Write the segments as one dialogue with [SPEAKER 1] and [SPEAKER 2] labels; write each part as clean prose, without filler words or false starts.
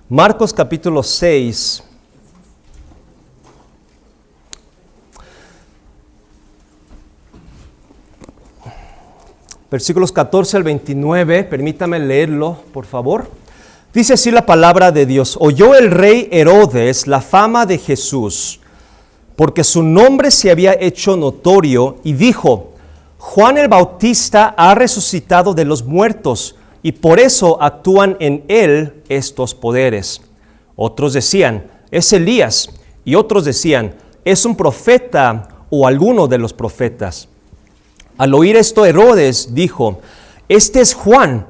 [SPEAKER 1] Marcos capítulo 6. Versículos 14 al 29, permítame leerlo, por favor. Dice así la palabra de Dios: oyó el rey Herodes la fama de Jesús, porque su nombre se había hecho notorio, y dijo: Juan el Bautista ha resucitado de los muertos, y por eso actúan en él estos poderes. Otros decían: es Elías, y otros decían: es un profeta o alguno de los profetas. Al oír esto, Herodes dijo: este es Juan,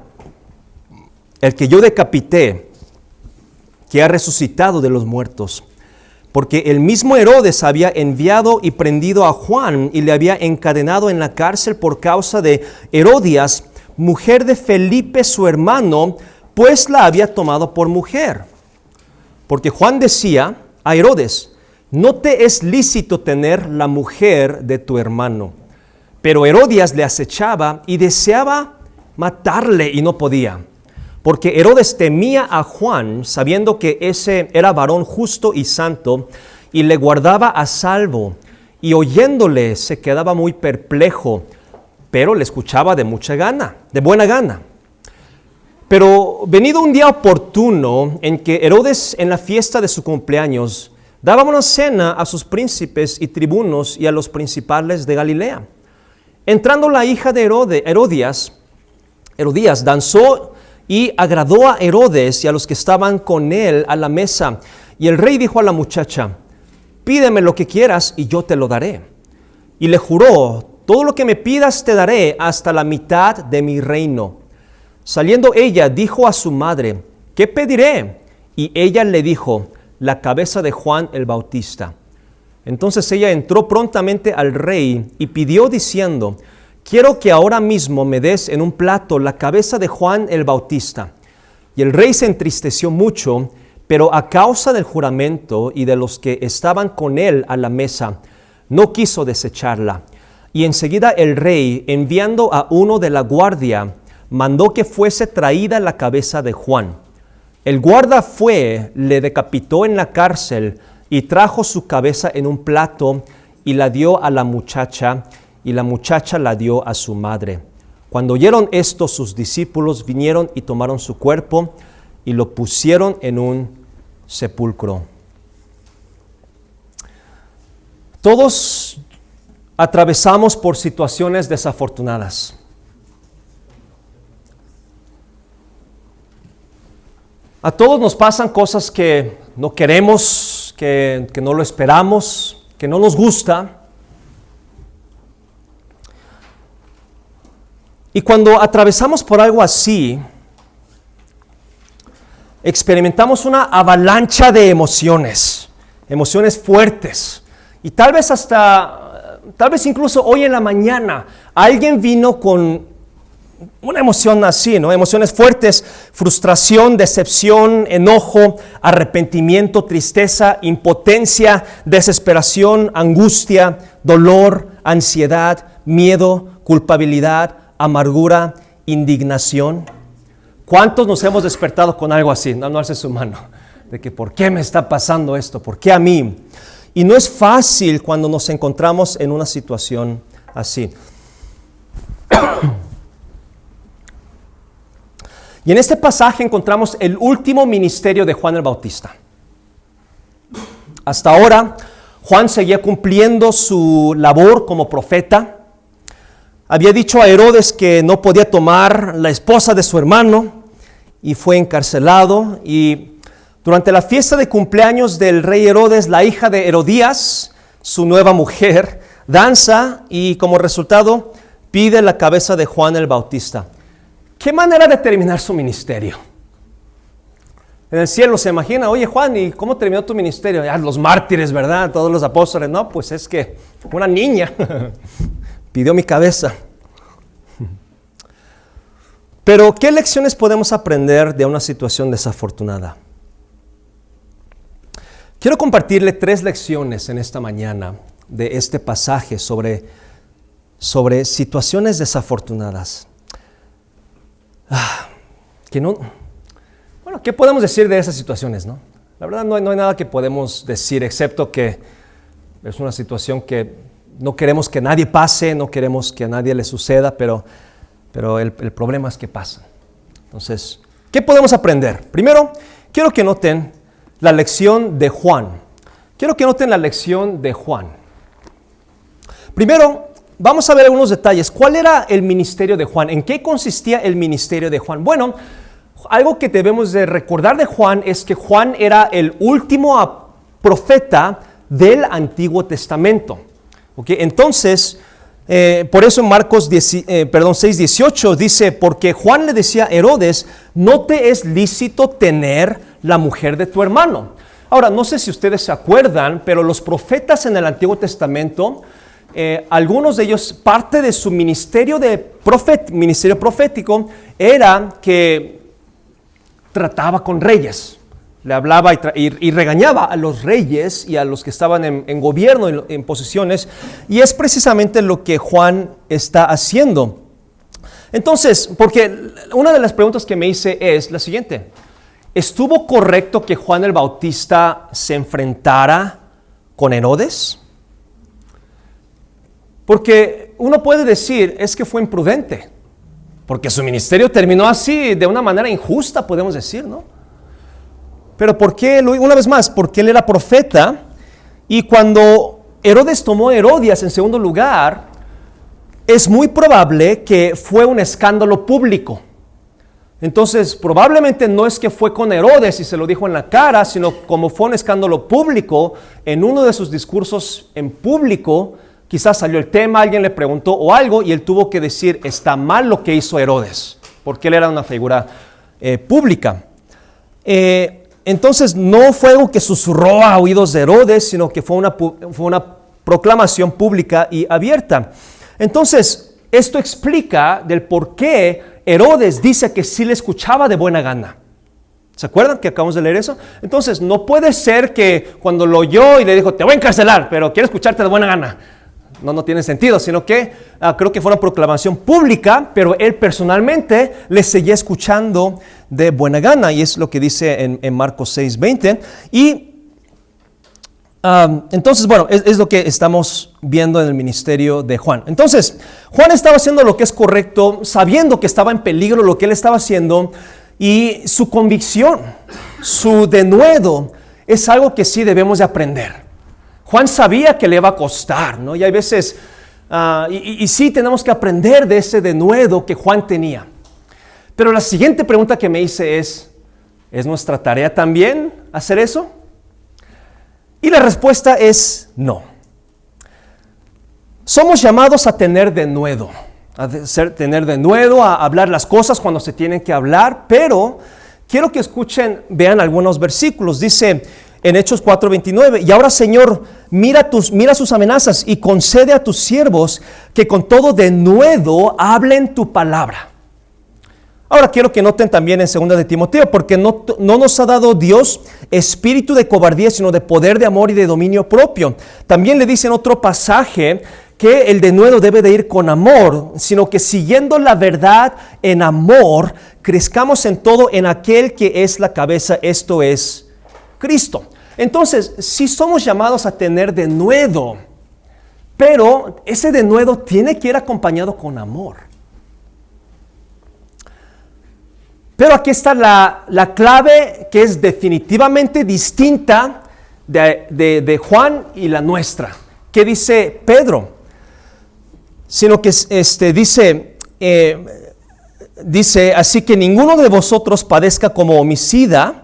[SPEAKER 1] el que yo decapité, que ha resucitado de los muertos. Porque el mismo Herodes había enviado y prendido a Juan y le había encadenado en la cárcel por causa de Herodías, mujer de Felipe su hermano, pues la había tomado por mujer. Porque Juan decía a Herodes: no te es lícito tener la mujer de tu hermano. Pero Herodías le acechaba y deseaba matarle y no podía, porque Herodes temía a Juan, sabiendo que ese era varón justo y santo, y le guardaba a salvo, y oyéndole se quedaba muy perplejo, pero le escuchaba de buena gana. Pero venido un día oportuno en que Herodes, en la fiesta de su cumpleaños, daba una cena a sus príncipes y tribunos y a los principales de Galilea. Entrando la hija de Herodías danzó y agradó a Herodes y a los que estaban con él a la mesa. Y el rey dijo a la muchacha: pídeme lo que quieras y yo te lo daré. Y le juró: todo lo que me pidas te daré, hasta la mitad de mi reino. Saliendo ella, dijo a su madre: ¿qué pediré? Y ella le dijo: la cabeza de Juan el Bautista. Entonces ella entró prontamente al rey y pidió diciendo: quiero que ahora mismo me des en un plato la cabeza de Juan el Bautista. Y el rey se entristeció mucho, pero a causa del juramento y de los que estaban con él a la mesa, no quiso desecharla. Y enseguida el rey, enviando a uno de la guardia, mandó que fuese traída la cabeza de Juan. El guarda fue, le decapitó en la cárcel, y trajo su cabeza en un plato y la dio a la muchacha, y la muchacha la dio a su madre. Cuando oyeron esto, sus discípulos vinieron y tomaron su cuerpo y lo pusieron en un sepulcro. Todos atravesamos por situaciones desafortunadas. A todos nos pasan cosas que no queremos, que no lo esperamos, que no nos gusta. Y cuando atravesamos por algo así, experimentamos una avalancha de emociones fuertes. Y tal vez incluso hoy en la mañana, alguien vino con una emoción así, ¿no? Emociones fuertes: frustración, decepción, enojo, arrepentimiento, tristeza, impotencia, desesperación, angustia, dolor, ansiedad, miedo, culpabilidad, amargura, indignación. ¿Cuántos nos hemos despertado con algo así? No alce su mano. De que ¿por qué me está pasando esto? ¿Por qué a mí? Y no es fácil cuando nos encontramos en una situación así. Y en este pasaje encontramos el último ministerio de Juan el Bautista. Hasta ahora, Juan seguía cumpliendo su labor como profeta. Había dicho a Herodes que no podía tomar la esposa de su hermano y fue encarcelado. Y durante la fiesta de cumpleaños del rey Herodes, la hija de Herodías, su nueva mujer, danza y como resultado pide la cabeza de Juan el Bautista. ¿Qué manera de terminar su ministerio? En el cielo se imagina: oye Juan, ¿y cómo terminó tu ministerio? Ya, los mártires, ¿verdad? Todos los apóstoles. No, pues es que una niña pidió mi cabeza. Pero, ¿qué lecciones podemos aprender de una situación desafortunada? Quiero compartirle 3 lecciones en esta mañana de este pasaje sobre situaciones desafortunadas. bueno, ¿qué podemos decir de esas situaciones, no? La verdad no hay nada que podemos decir, excepto que es una situación que no queremos que nadie pase, no queremos que a nadie le suceda, pero el problema es que pasa. Entonces, ¿qué podemos aprender? Primero, quiero que noten la lección de Juan. Primero, vamos a ver algunos detalles. ¿Cuál era el ministerio de Juan? ¿En qué consistía el ministerio de Juan? Bueno, algo que debemos de recordar de Juan es que Juan era el último profeta del Antiguo Testamento. ¿Okay? Entonces, por eso en Marcos 6:18 dice, porque Juan le decía a Herodes, no te es lícito tener la mujer de tu hermano. Ahora, no sé si ustedes se acuerdan, pero los profetas en el Antiguo Testamento, algunos de ellos, parte de su ministerio profético era que trataba con reyes. Le hablaba y regañaba a los reyes y a los que estaban en gobierno, en posiciones, y es precisamente lo que Juan está haciendo. Entonces, porque una de las preguntas que me hice es la siguiente: ¿estuvo correcto que Juan el Bautista se enfrentara con Herodes? Porque uno puede decir, es que fue imprudente, porque su ministerio terminó así, de una manera injusta, podemos decir, ¿no? Pero ¿por qué? Una vez más, porque él era profeta, y cuando Herodes tomó a Herodias en segundo lugar, es muy probable que fue un escándalo público. Entonces, probablemente no es que fue con Herodes y se lo dijo en la cara, sino como fue un escándalo público, en uno de sus discursos en público, quizás salió el tema, alguien le preguntó o algo, y él tuvo que decir, está mal lo que hizo Herodes, porque él era una figura pública. Entonces no fue algo que susurró a oídos de Herodes, sino que fue una proclamación pública y abierta. Entonces, esto explica del por qué Herodes dice que sí le escuchaba de buena gana. ¿Se acuerdan que acabamos de leer eso? Entonces, no puede ser que cuando lo oyó y le dijo, te voy a encarcelar, pero quiero escucharte de buena gana. No tiene sentido, sino que creo que fue una proclamación pública, pero él personalmente le seguía escuchando de buena gana, y es lo que dice en Marcos 6:20. Y entonces, bueno, es lo que estamos viendo en el ministerio de Juan. Entonces, Juan estaba haciendo lo que es correcto, sabiendo que estaba en peligro lo que él estaba haciendo, y su convicción, su denuedo, es algo que sí debemos de aprender. Juan sabía que le iba a costar, ¿no? Y hay veces, y sí tenemos que aprender de ese denuedo que Juan tenía. Pero la siguiente pregunta que me hice ¿es nuestra tarea también hacer eso? Y la respuesta es no. Somos llamados a tener denuedo, a hablar las cosas cuando se tienen que hablar, pero quiero que vean algunos versículos. Dice en Hechos 4:29, y ahora, Señor, mira sus amenazas y concede a tus siervos que con todo denuedo hablen tu palabra. Ahora quiero que noten también en 2 de Timoteo, porque no nos ha dado Dios espíritu de cobardía, sino de poder, de amor y de dominio propio. También le dice en otro pasaje que el denuedo debe de ir con amor, sino que siguiendo la verdad en amor, crezcamos en todo en aquel que es la cabeza, esto es Cristo. Entonces, sí somos llamados a tener denuedo, pero ese denuedo tiene que ir acompañado con amor. Pero aquí está la clave, que es definitivamente distinta de Juan y la nuestra. ¿Qué dice Pedro? Sino que dice, así que ninguno de vosotros padezca como homicida,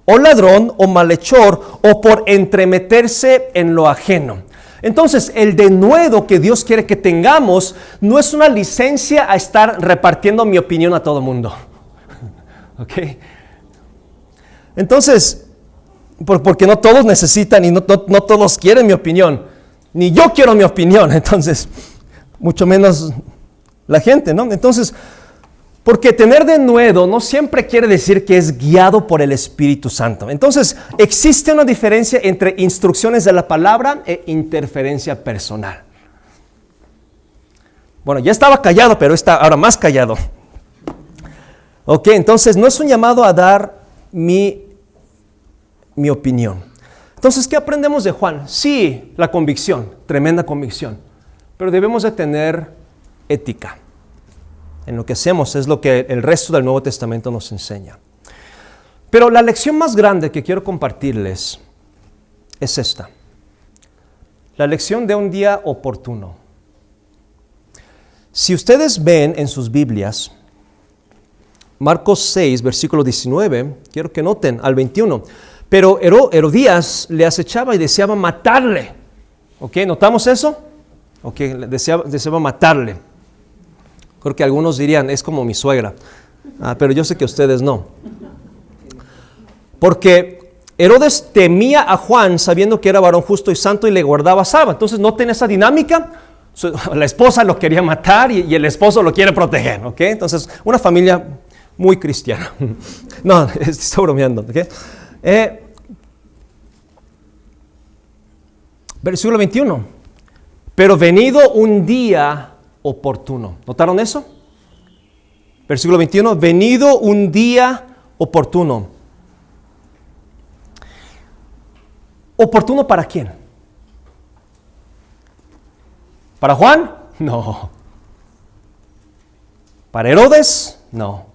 [SPEAKER 1] o ladrón, o malhechor, o por entremeterse en lo ajeno. Entonces, el denuedo que Dios quiere que tengamos no es una licencia a estar repartiendo mi opinión a todo mundo. ¿Ok? Entonces, porque no todos necesitan y no todos quieren mi opinión, ni yo quiero mi opinión, entonces, mucho menos la gente, ¿no? Entonces, porque tener denuedo no siempre quiere decir que es guiado por el Espíritu Santo. Entonces, existe una diferencia entre instrucciones de la palabra e interferencia personal. Bueno, ya estaba callado, pero está ahora más callado. Ok, entonces no es un llamado a dar mi opinión. Entonces, ¿qué aprendemos de Juan? Sí, la convicción, tremenda convicción, pero debemos de tener ética en lo que hacemos, es lo que el resto del Nuevo Testamento nos enseña. Pero la lección más grande que quiero compartirles es esta. La lección de un día oportuno. Si ustedes ven en sus Biblias, Marcos 6, versículo 19, quiero que noten al 21. Pero Herodías le acechaba y deseaba matarle. ¿Ok? ¿Notamos eso? Ok, deseaba matarle. Creo que algunos dirían, es como mi suegra. Pero yo sé que ustedes no. Porque Herodes temía a Juan sabiendo que era varón justo y santo y le guardaba salva. Entonces noten esa dinámica. La esposa lo quería matar y el esposo lo quiere proteger. ¿Ok? Entonces, una familia muy cristiana. No, estoy bromeando. ¿Ok? Versículo 21. Pero venido un día oportuno. ¿Notaron eso? Versículo 21. Venido un día oportuno. ¿Oportuno para quién? ¿Para Juan? No. ¿Para Herodes? No.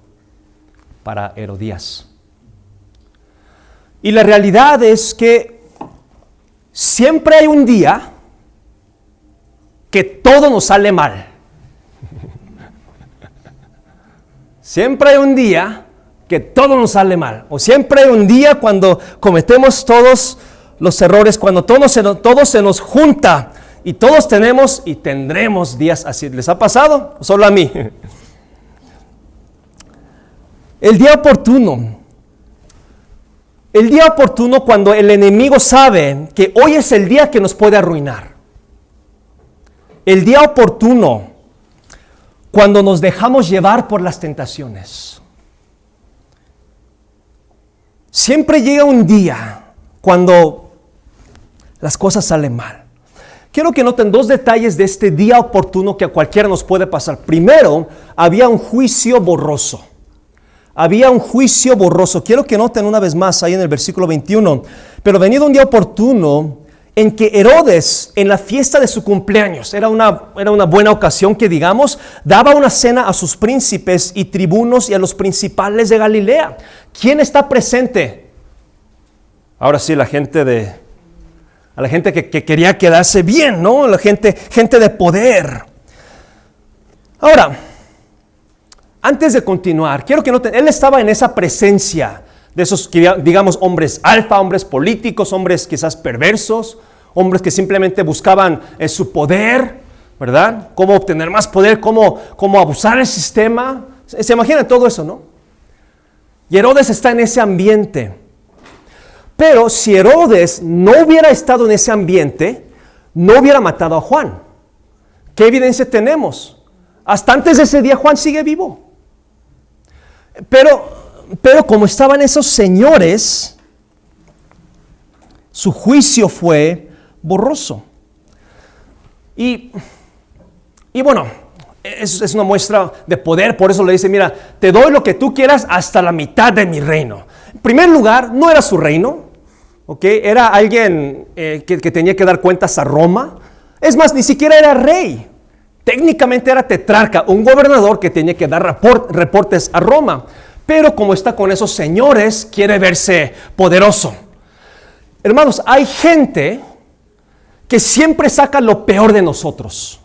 [SPEAKER 1] Para Herodías. Y la realidad es que siempre hay un día que todo nos sale mal. Siempre hay un día que todo nos sale mal. O siempre hay un día cuando cometemos todos los errores, cuando todo se nos junta y todos tenemos y tendremos días así. ¿Les ha pasado? Solo a mí. El día oportuno. El día oportuno cuando el enemigo sabe que hoy es el día que nos puede arruinar. El día oportuno cuando nos dejamos llevar por las tentaciones. Siempre llega un día cuando las cosas salen mal. Quiero que noten dos detalles de este día oportuno que a cualquiera nos puede pasar. Primero, había un juicio borroso. Había un juicio borroso. Quiero que noten una vez más ahí en el versículo 21. Pero venido un día oportuno en que Herodes, en la fiesta de su cumpleaños, era una buena ocasión que digamos, daba una cena a sus príncipes y tribunos y a los principales de Galilea. ¿Quién está presente? Ahora sí, a la gente que quería quedarse bien, ¿no? La gente de poder. Ahora, antes de continuar, quiero que noten, él estaba en esa presencia de esos, digamos, hombres alfa, hombres políticos, hombres quizás perversos, hombres que simplemente buscaban su poder, ¿verdad? Cómo obtener más poder, cómo abusar del sistema. ¿Se imaginan todo eso, no? Y Herodes está en ese ambiente. Pero si Herodes no hubiera estado en ese ambiente, no hubiera matado a Juan. ¿Qué evidencia tenemos? Hasta antes de ese día Juan sigue vivo. Pero como estaban esos señores, su juicio fue borroso. Y bueno, es una muestra de poder, por eso le dice, mira, te doy lo que tú quieras hasta la mitad de mi reino. En primer lugar, no era su reino, ¿ok? Era alguien que tenía que dar cuentas a Roma. Es más, ni siquiera era rey. Técnicamente era tetrarca, un gobernador que tenía que dar reportes a Roma. Pero como está con esos señores, quiere verse poderoso. Hermanos, hay gente que siempre saca lo peor de nosotros.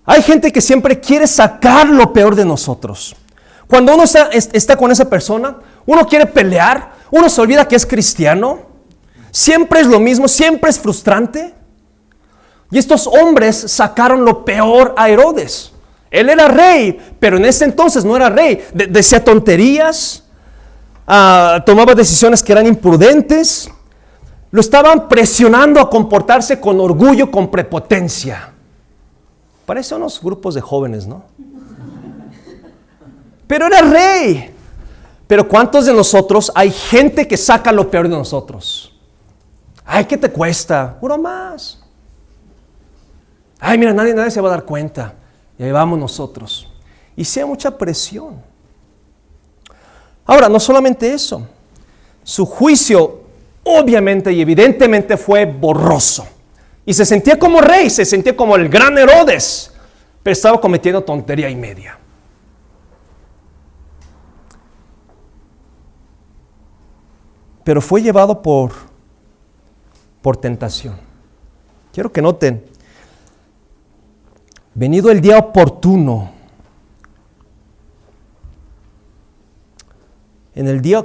[SPEAKER 1] Hay gente que siempre quiere sacar lo peor de nosotros. Cuando uno está con esa persona, uno quiere pelear, uno se olvida que es cristiano. Siempre es lo mismo, siempre es frustrante. Y estos hombres sacaron lo peor a Herodes. Él era rey, pero en ese entonces no era rey. Decía tonterías, tomaba decisiones que eran imprudentes. Lo estaban presionando a comportarse con orgullo, con prepotencia. Parece unos grupos de jóvenes, ¿no? Pero era rey. Pero ¿cuántos de nosotros hay gente que saca lo peor de nosotros? Ay, ¿qué te cuesta? Uno más. Ay, mira, nadie se va a dar cuenta. Y ahí vamos nosotros. y sea mucha presión. Ahora, no solamente eso, su juicio obviamente y evidentemente fue borroso. Y se sentía como rey, se sentía como el gran Herodes, pero estaba cometiendo tontería y media. Pero fue llevado por tentación. Quiero que noten, venido el día oportuno,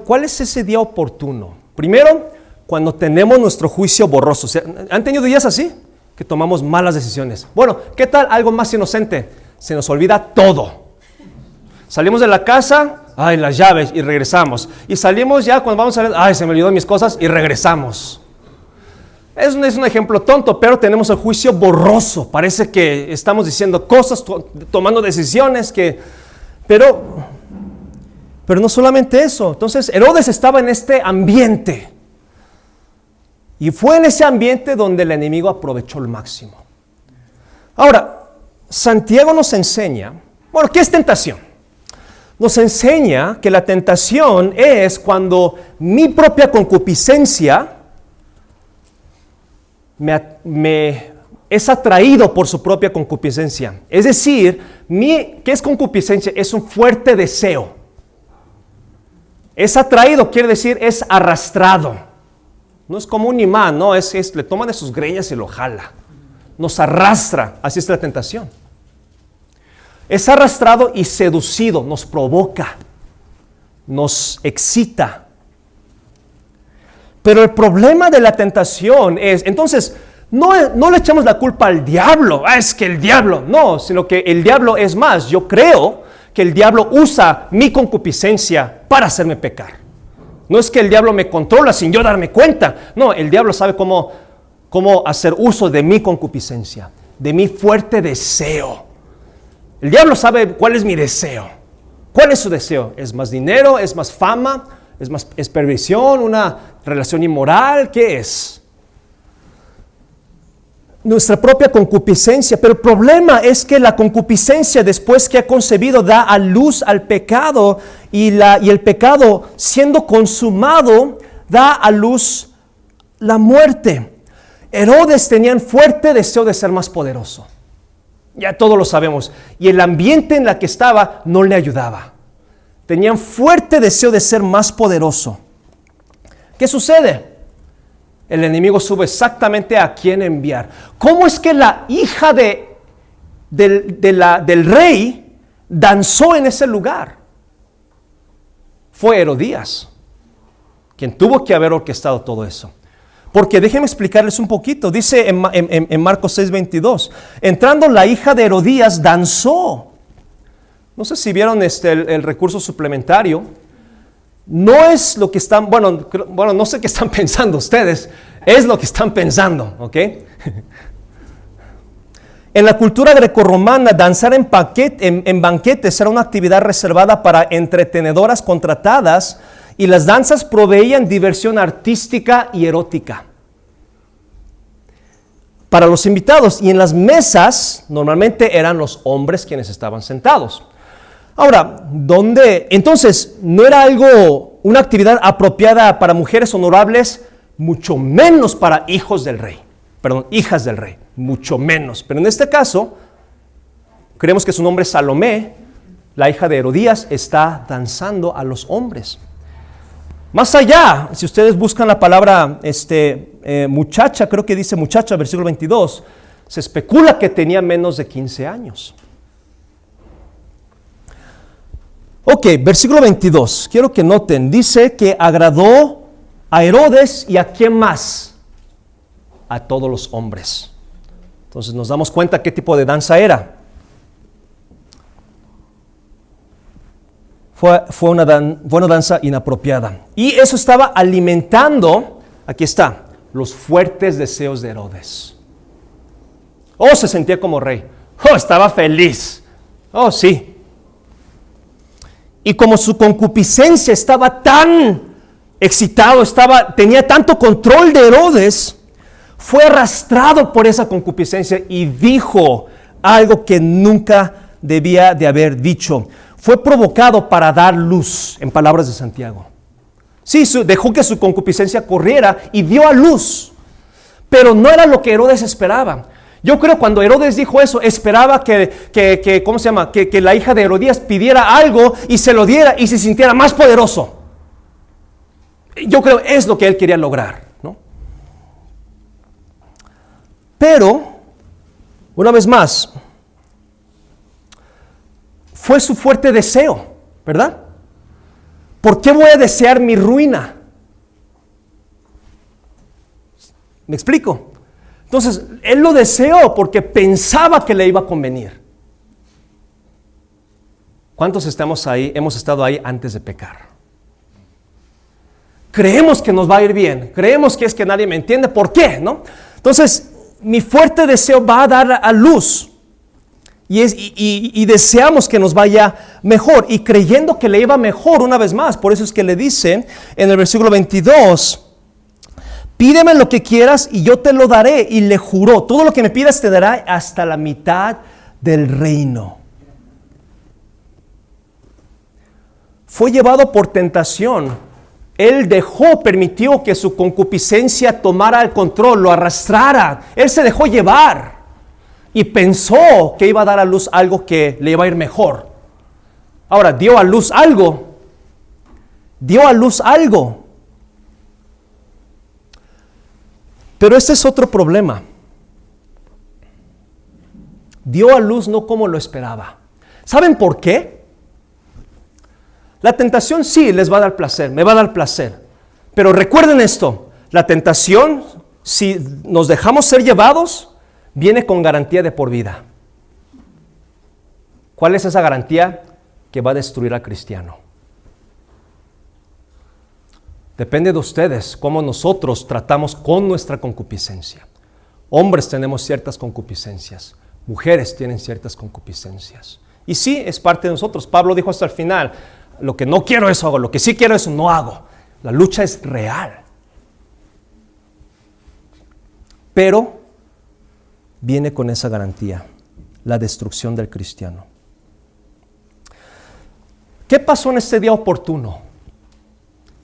[SPEAKER 1] ¿cuál es ese día oportuno? Primero, cuando tenemos nuestro juicio borroso. ¿Han tenido días así? Que tomamos malas decisiones. Bueno, ¿qué tal algo más inocente? Se nos olvida todo. Salimos de la casa, las llaves, y regresamos. Y salimos ya cuando vamos a ver, se me olvidó mis cosas, y regresamos. Es un ejemplo tonto, pero tenemos el juicio borroso. Parece que estamos diciendo cosas, tomando decisiones, pero no solamente eso. Entonces, Herodes estaba en este ambiente. Y fue en ese ambiente donde el enemigo aprovechó el máximo. Ahora, Santiago nos enseña, ¿qué es tentación? Nos enseña que la tentación es cuando mi propia concupiscencia me es atraído por su propia concupiscencia. Es decir, ¿qué es concupiscencia? Es un fuerte deseo. Es atraído, quiere decir, es arrastrado. No es como un imán, no, le toma de sus greñas y lo jala. Nos arrastra, así es la tentación. Es arrastrado y seducido, nos provoca, nos excita. Pero el problema de la tentación es, entonces, no le echamos la culpa al diablo. Es que el diablo, no, sino que el diablo es más. Yo creo que el diablo usa mi concupiscencia para hacerme pecar. No es que el diablo me controla sin yo darme cuenta. No, el diablo sabe cómo hacer uso de mi concupiscencia, de mi fuerte deseo. El diablo sabe cuál es mi deseo. ¿Cuál es su deseo? ¿Es más dinero? ¿Es más fama? ¿Es perversión? ¿Una relación inmoral? ¿Qué es? Nuestra propia concupiscencia. Pero el problema es que la concupiscencia, después que ha concebido, da a luz al pecado, y el pecado, siendo consumado, da a luz la muerte. Herodes tenía un fuerte deseo de ser más poderoso. Ya todos lo sabemos. Y el ambiente en el que estaba no le ayudaba. Tenía un fuerte deseo de ser más poderoso. ¿Qué sucede? El enemigo sube exactamente a quién enviar. ¿Cómo es que la hija del rey danzó en ese lugar? Fue Herodías quien tuvo que haber orquestado todo eso. Porque déjenme explicarles un poquito. Dice en Marcos 6:22, entrando la hija de Herodías danzó. No sé si vieron el recurso suplementario. No es lo que están, bueno, no sé qué están pensando ustedes, es lo que están pensando, ¿ok? En la cultura grecorromana, danzar en banquetes era una actividad reservada para entretenedoras contratadas, y las danzas proveían diversión artística y erótica para los invitados, y en las mesas normalmente eran los hombres quienes estaban sentados. Ahora, entonces no era una actividad apropiada para mujeres honorables, mucho menos para hijas del rey, mucho menos. Pero en este caso, creemos que su nombre es Salomé, la hija de Herodías, está danzando a los hombres. Más allá, si ustedes buscan la palabra muchacha, creo que dice muchacha, versículo 22, se especula que tenía menos de 15 años. Ok, versículo 22, quiero que noten, dice que agradó a Herodes y a quién más, a todos los hombres. Entonces nos damos cuenta qué tipo de danza era. Fue una danza inapropiada. Y eso estaba alimentando, aquí está, los fuertes deseos de Herodes. Se sentía como rey. Estaba feliz. Sí. Y como su concupiscencia estaba tan excitado, tenía tanto control de Herodes, fue arrastrado por esa concupiscencia y dijo algo que nunca debía de haber dicho. Fue provocado para dar luz, en palabras de Santiago. Sí, dejó que su concupiscencia corriera y dio a luz, pero no era lo que Herodes esperaba. Yo creo cuando Herodes dijo eso, esperaba que la hija de Herodías pidiera algo y se lo diera y se sintiera más poderoso. Yo creo es lo que él quería lograr, ¿no? Pero, una vez más, fue su fuerte deseo, ¿verdad? ¿Por qué voy a desear mi ruina? ¿Me explico? Entonces, él lo deseó porque pensaba que le iba a convenir. ¿Cuántos hemos estado ahí antes de pecar? Creemos que nos va a ir bien, creemos que es que nadie me entiende, ¿por qué? ¿No? Entonces, mi fuerte deseo va a dar a luz y deseamos que nos vaya mejor, y creyendo que le iba mejor una vez más, por eso es que le dice en el versículo 22, pídeme lo que quieras y yo te lo daré, y le juró, todo lo que me pidas te dará hasta la mitad del reino. Fue llevado por tentación. Él permitió que su concupiscencia tomara el control, lo arrastrara. Él se dejó llevar y pensó que iba a dar a luz algo que le iba a ir mejor. Ahora, dio a luz algo. Pero este es otro problema. Dio a luz no como lo esperaba. ¿Saben por qué? La tentación sí les va a dar placer, me va a dar placer. Pero recuerden esto, la tentación, si nos dejamos ser llevados, viene con garantía de por vida. ¿Cuál es esa garantía? Que va a destruir al cristiano. Depende de ustedes cómo nosotros tratamos con nuestra concupiscencia. Hombres tenemos ciertas concupiscencias, mujeres tienen ciertas concupiscencias. Y sí, es parte de nosotros. Pablo dijo hasta el final, lo que no quiero eso hago, lo que sí quiero eso no hago. La lucha es real. Pero viene con esa garantía, la destrucción del cristiano. ¿Qué pasó en este día oportuno?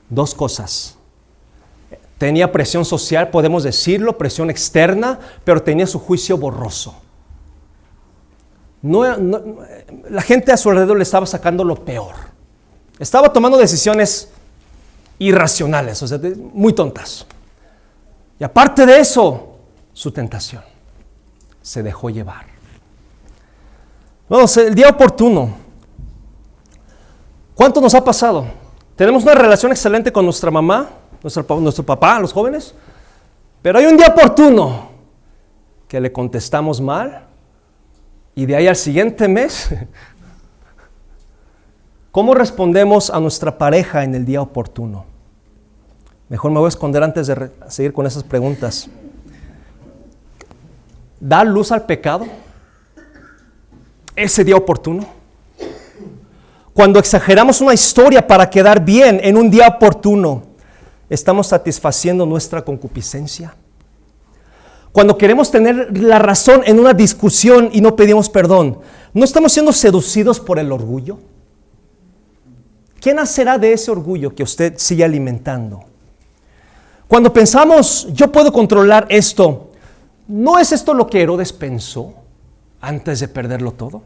[SPEAKER 1] Dos cosas. Tenía presión social, podemos decirlo, presión externa, pero tenía su juicio borroso. La gente a su alrededor le estaba sacando lo peor. Estaba tomando decisiones irracionales, o sea, muy tontas. Y aparte de eso, su tentación. Se dejó llevar. Vamos, el día oportuno. ¿Cuánto nos ha pasado? Tenemos una relación excelente con nuestra mamá, nuestro papá, los jóvenes, pero hay un día oportuno que le contestamos mal y de ahí al siguiente mes, ¿cómo respondemos a nuestra pareja en el día oportuno? Mejor me voy a esconder antes de seguir con esas preguntas. ¿Da luz al pecado ese día oportuno? Cuando exageramos una historia para quedar bien en un día oportuno, ¿estamos satisfaciendo nuestra concupiscencia? Cuando queremos tener la razón en una discusión y no pedimos perdón, ¿no estamos siendo seducidos por el orgullo? ¿Qué nacerá de ese orgullo que usted sigue alimentando? Cuando pensamos, yo puedo controlar esto, ¿no es esto lo que Herodes pensó antes de perderlo todo?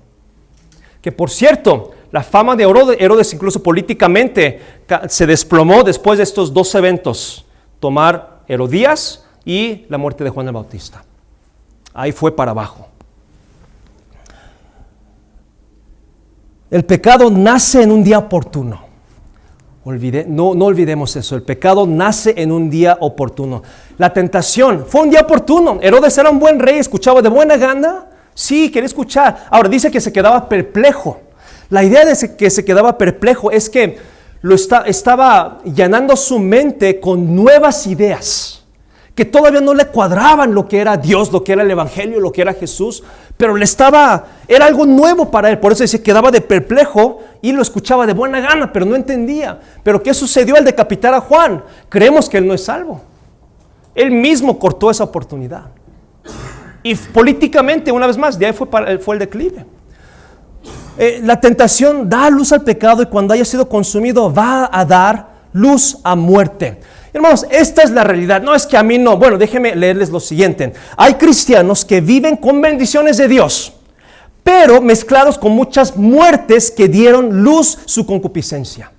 [SPEAKER 1] Que por cierto, la fama de Herodes incluso políticamente se desplomó después de estos dos eventos, tomar Herodías y la muerte de Juan el Bautista. Ahí fue para abajo. El pecado nace en un día oportuno. No olvidemos eso, el pecado nace en un día oportuno. La tentación fue un día oportuno. Herodes era un buen rey, escuchaba de buena gana. Sí, quería escuchar. Ahora dice que se quedaba perplejo. La idea de que se quedaba perplejo es que estaba llenando su mente con nuevas ideas que todavía no le cuadraban lo que era Dios, lo que era el Evangelio, lo que era Jesús, pero era algo nuevo para él. Por eso se quedaba de perplejo y lo escuchaba de buena gana, pero no entendía. ¿Pero qué sucedió al decapitar a Juan? Creemos que él no es salvo. Él mismo cortó esa oportunidad. Y políticamente, una vez más, de ahí fue el declive. La tentación da luz al pecado y cuando haya sido consumido va a dar luz a muerte. Hermanos, esta es la realidad. No es que a mí no. Bueno, déjenme leerles lo siguiente. Hay cristianos que viven con bendiciones de Dios, pero mezclados con muchas muertes que dieron luz su concupiscencia.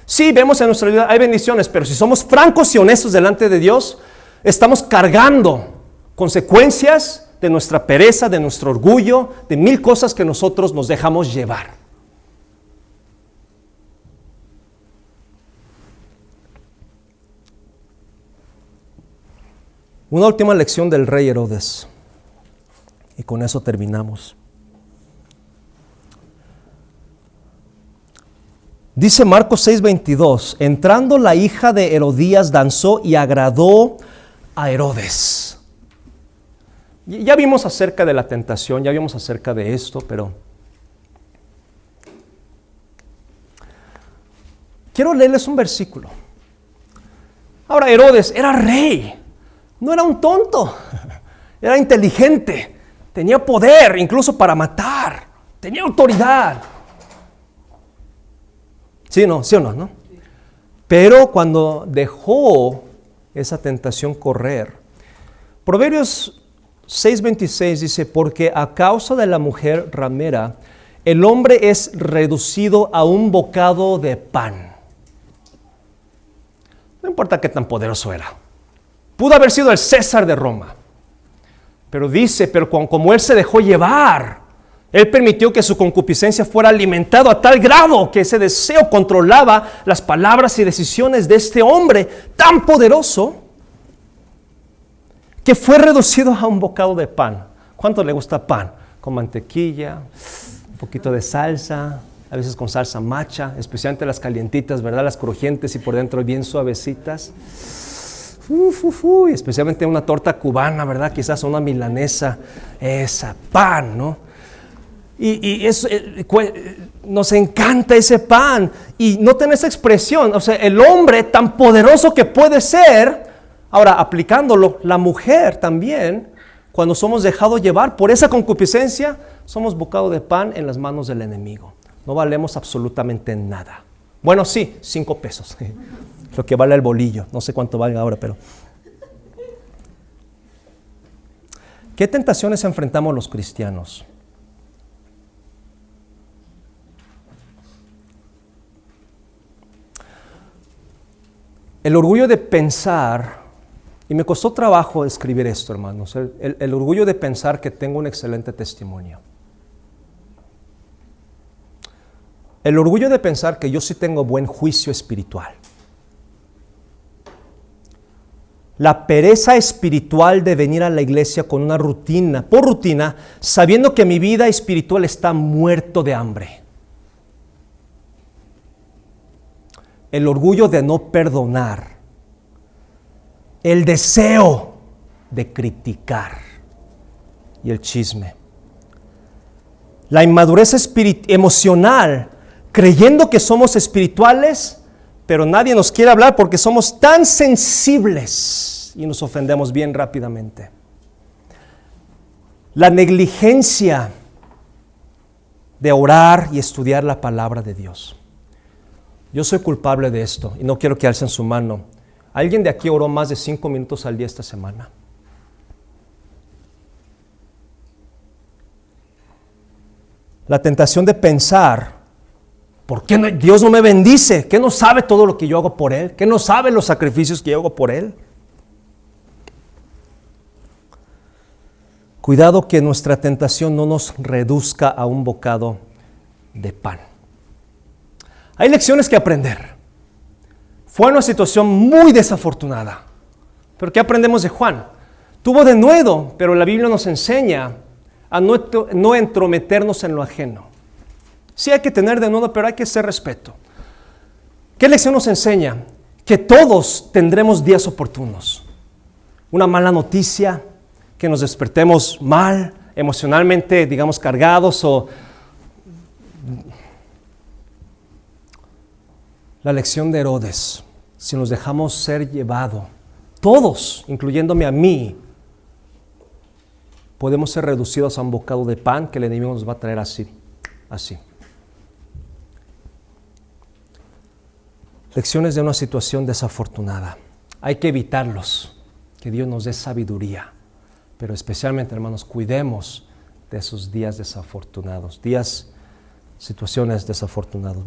[SPEAKER 1] Sí, vemos en nuestra vida hay bendiciones, pero si somos francos y honestos delante de Dios, estamos cargando consecuencias de nuestra pereza, de nuestro orgullo, de mil cosas que nosotros nos dejamos llevar. Una última lección del rey Herodes, y con eso terminamos. Dice Marcos 6:22, entrando la hija de Herodías danzó y agradó a Herodes. Ya vimos acerca de la tentación, ya vimos acerca de esto, pero quiero leerles un versículo. Ahora, Herodes era rey, no era un tonto, era inteligente, tenía poder incluso para matar, tenía autoridad. ¿Sí o no, no? Pero cuando dejó esa tentación correr, Proverbios 6:26 dice, porque a causa de la mujer ramera, el hombre es reducido a un bocado de pan. No importa qué tan poderoso era. Pudo haber sido el César de Roma. Pero dice, pero como él se dejó llevar, él permitió que su concupiscencia fuera alimentado a tal grado que ese deseo controlaba las palabras y decisiones de este hombre tan poderoso, que fue reducido a un bocado de pan. ¿Cuánto le gusta pan? Con mantequilla, un poquito de salsa, a veces con salsa macha, especialmente las calientitas, ¿verdad? Las crujientes y por dentro bien suavecitas. Especialmente una torta cubana, ¿verdad? Quizás una milanesa, esa pan, ¿no? Y eso, nos encanta ese pan. Y noten esa expresión, o sea, el hombre tan poderoso que puede ser. Ahora, aplicándolo, la mujer también, cuando somos dejados llevar por esa concupiscencia, somos bocado de pan en las manos del enemigo. No valemos absolutamente nada. Bueno, sí, 5 pesos, lo que vale el bolillo. No sé cuánto valga ahora, pero... ¿Qué tentaciones enfrentamos los cristianos? El orgullo de pensar. Y me costó trabajo escribir esto, hermanos, el orgullo de pensar que tengo un excelente testimonio. El orgullo de pensar que yo sí tengo buen juicio espiritual. La pereza espiritual de venir a la iglesia con una rutina, por rutina, sabiendo que mi vida espiritual está muerto de hambre. El orgullo de no perdonar. El deseo de criticar y el chisme. La inmadurez emocional, creyendo que somos espirituales, pero nadie nos quiere hablar porque somos tan sensibles y nos ofendemos bien rápidamente. La negligencia de orar y estudiar la palabra de Dios. Yo soy culpable de esto y no quiero que alcen su mano. ¿Alguien de aquí oró más de 5 minutos al día esta semana? La tentación de pensar, ¿por qué Dios no me bendice? ¿Qué no sabe todo lo que yo hago por Él? ¿Qué no sabe los sacrificios que yo hago por Él? Cuidado que nuestra tentación no nos reduzca a un bocado de pan. Hay lecciones que aprender. Fue una situación muy desafortunada. ¿Pero qué aprendemos de Juan? Tuvo denuedo, pero la Biblia nos enseña a no entrometernos en lo ajeno. Sí hay que tener denuedo, pero hay que hacer respeto. ¿Qué lección nos enseña? Que todos tendremos días oportunos. Una mala noticia, que nos despertemos mal, emocionalmente, digamos, cargados o... La lección de Herodes, si nos dejamos ser llevados, todos, incluyéndome a mí, podemos ser reducidos a un bocado de pan que el enemigo nos va a traer así. Lecciones de una situación desafortunada. Hay que evitarlos. Que Dios nos dé sabiduría. Pero especialmente, hermanos, cuidemos de esos días desafortunados. Situaciones desafortunadas.